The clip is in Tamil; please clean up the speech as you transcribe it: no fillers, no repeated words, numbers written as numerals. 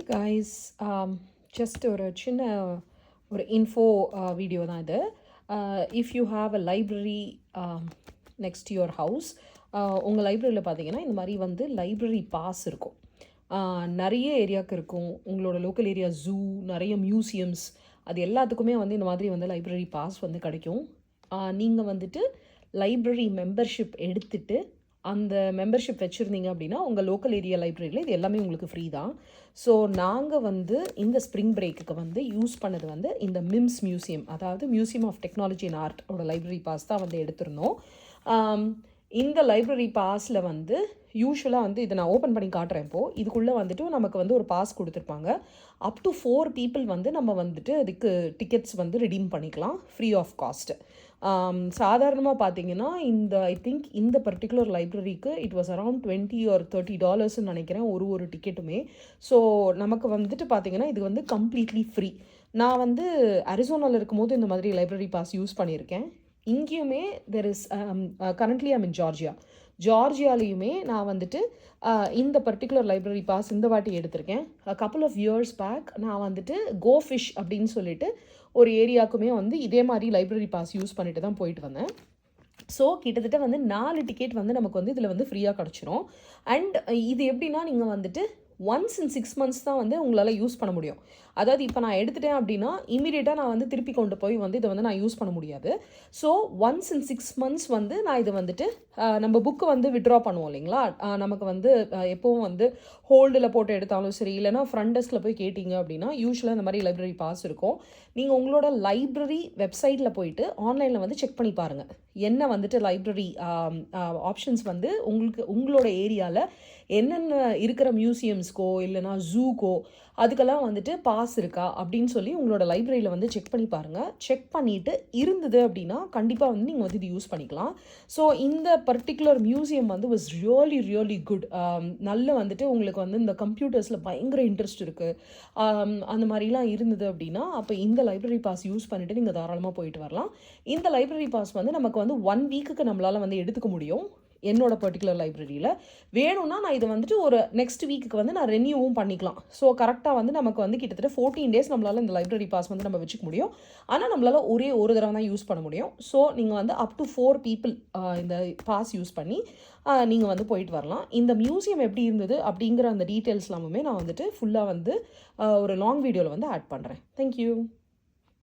guys, just ஒரு சின்ன ஒரு இன்ஃபோ வீடியோ தான் இது. If you have a library next your house, உங்கள் லைப்ரரியில் பார்த்தீங்கன்னா இந்த மாதிரி வந்து லைப்ரரி பாஸ் இருக்கும். நிறைய ஏரியாவுக்கு இருக்கும். உங்களோட லோக்கல் ஏரியா ஜூ, நிறைய மியூசியம்ஸ், அது எல்லாத்துக்குமே வந்து இந்த மாதிரி வந்து லைப்ரரி பாஸ் வந்து கிடைக்கும். நீங்கள் வந்துட்டு லைப்ரரி மெம்பர்ஷிப் எடுத்துகிட்டு அந்த மெம்பர்ஷிப் வச்சுருந்தீங்க அப்படின்னா உங்கள் லோக்கல் ஏரியா லைப்ரரியில் இது எல்லாமே உங்களுக்கு ஃப்ரீ தான். ஸோ நாங்கள் வந்து இந்த ஸ்ப்ரிங் பிரேக்குக்கு வந்து யூஸ் பண்ணது வந்து இந்த மிம்ஸ் மியூசியம், அதாவது மியூசியம் ஆஃப் டெக்னாலஜி அண்ட் ஆர்ட்டோட லைப்ரரி பாஸ் தான் வந்து எடுத்திருந்தோம். இந்த லைப்ரரி பாஸில் வந்து யூஸ்வலாக வந்து இதை நான் ஓப்பன் பண்ணி காட்டுறேன். இப்போது இதுக்குள்ளே வந்துட்டு நமக்கு வந்து ஒரு பாஸ் கொடுத்துருப்பாங்க. அப் டு 4 people வந்து நம்ம வந்துட்டு அதுக்கு டிக்கெட்ஸ் வந்து ரிடீம் பண்ணிக்கலாம் ஃப்ரீ ஆஃப் காஸ்ட்டு. சாதாரணமாக பார்த்தீங்கன்னா ஐ திங்க் இந்த பர்டிகுலர் லைப்ரரிக்கு இட் வாஸ் அரவுண்ட் $20 or $30 நினைக்கிறேன் ஒரு டிக்கெட்டுமே. ஸோ நமக்கு வந்துட்டு பார்த்தீங்கன்னா இது வந்து கம்ப்ளீட்லி ஃப்ரீ. நான் வந்து அரிசோனாவில் இருக்கும்போது இந்த மாதிரி லைப்ரரி பாஸ் யூஸ் பண்ணியிருக்கேன். இங்கேயுமே there is currently I'm in ஜார்ஜியாலையுமே நான் வந்துட்டு இந்த பர்டிகுலர் லைப்ரரி பாஸ் இந்த வாட்டி எடுத்திருக்கேன். couple of years பேக் நான் வந்துட்டு கோ ஃபிஷ் அப்படின்னு சொல்லிட்டு ஒரு ஏரியாவுக்குமே வந்து இதே மாதிரி லைப்ரரி பாஸ் யூஸ் பண்ணிட்டு தான் போயிட்டு வந்தேன். ஸோ கிட்டத்தட்ட வந்து 4 டிக்கெட் வந்து நமக்கு வந்து இதில் வந்து ஃப்ரீயாக கிடச்சிரும். அண்ட் இது எப்படின்னா நீங்கள் வந்துட்டு ஒன்ஸ் இன் 6 months தான் வந்து உங்களால் யூஸ் பண்ண முடியும். அதாவது இப்போ நான் எடுத்துட்டேன் அப்படின்னா இமீடியட்டாக நான் வந்து திருப்பி கொண்டு போய் வந்து இதை வந்து நான் யூஸ் பண்ண முடியாது. ஸோ ஒன்ஸ் இன் 6 months வந்து நான் இது வந்துட்டு நம்ம புக்கு வந்து விட்ரா பண்ணுவோம் இல்லைங்களா, நமக்கு வந்து எப்போவும் வந்து ஹோல்டில் போட்டு எடுத்தாலும் சரி, இல்லைனா ஃப்ரண்ட் டெஸ்கில் போய் கேட்டிங்க அப்படின்னா யூஸ்வலாக இந்த மாதிரி லைப்ரரி பாஸ் இருக்கும். நீங்கள் உங்களோட லைப்ரரி வெப்சைட்டில் போயிட்டு ஆன்லைனில் வந்து செக் பண்ணி பாருங்கள் என்ன வந்துட்டு லைப்ரரி ஆப்ஷன்ஸ் வந்து உங்களோட ஏரியாவில் என்னென்ன இருக்கிற மியூசியம்ஸ்க்கோ இல்லைனா ஜூக்கோ அதுக்கெல்லாம் வந்துட்டு பாஸ் இருக்கா அப்படின்னு சொல்லி உங்களோட லைப்ரரியில் வந்து செக் பண்ணி பாருங்கள். செக் பண்ணிவிட்டு இருந்தது அப்படின்னா கண்டிப்பாக வந்து நீங்கள் வந்து இது யூஸ் பண்ணிக்கலாம். ஸோ இந்த பர்டிகுலர் மியூசியம் வந்து வாஸ் ரியலி குட். நல்ல வந்துட்டு உங்களுக்கு வந்து இந்த கம்ப்யூட்டர்ஸில் பயங்கர இன்ட்ரெஸ்ட் இருக்குது அந்த மாதிரிலாம் இருந்தது அப்படின்னா அப்போ இந்த லைப்ரரி பாஸ் யூஸ் பண்ணிவிட்டு நீங்கள் தாராளமாக போயிட்டு வரலாம். இந்த லைப்ரரி பாஸ் வந்து நமக்கு வந்து 1 weekக்கு நம்மளால் வந்து எடுத்துக்க முடியும் என்னோட பர்டிகுலர் லைப்ரரியில். வேணும்னா நான் இதை வந்துட்டு ஒரு நெக்ஸ்ட் வீக்குக்கு வந்து நான் ரெனியூவும் பண்ணிக்கலாம். ஸோ கரெக்டாக வந்து நமக்கு வந்து கிட்டத்தட்ட 14 days நம்மளால் இந்த லைப்ரரி பாஸ் வந்து நம்ம வச்சுக்க முடியும். ஆனால் நம்மளால் ஒரே ஒரு தடவை தான் யூஸ் பண்ண முடியும். ஸோ நீங்கள் வந்து அப் டு 4 people இந்த பாஸ் யூஸ் பண்ணி நீங்கள் வந்து போயிட்டு வரலாம். இந்த மியூசியம் எப்படி இருந்தது அப்படிங்கிற அந்த டீட்டெயில்ஸ் எல்லாமே நான் வந்துட்டு ஃபுல்லாக வந்து ஒரு லாங் வீடியோவில் வந்து ஆட் பண்ணுறேன். தேங்க்யூ.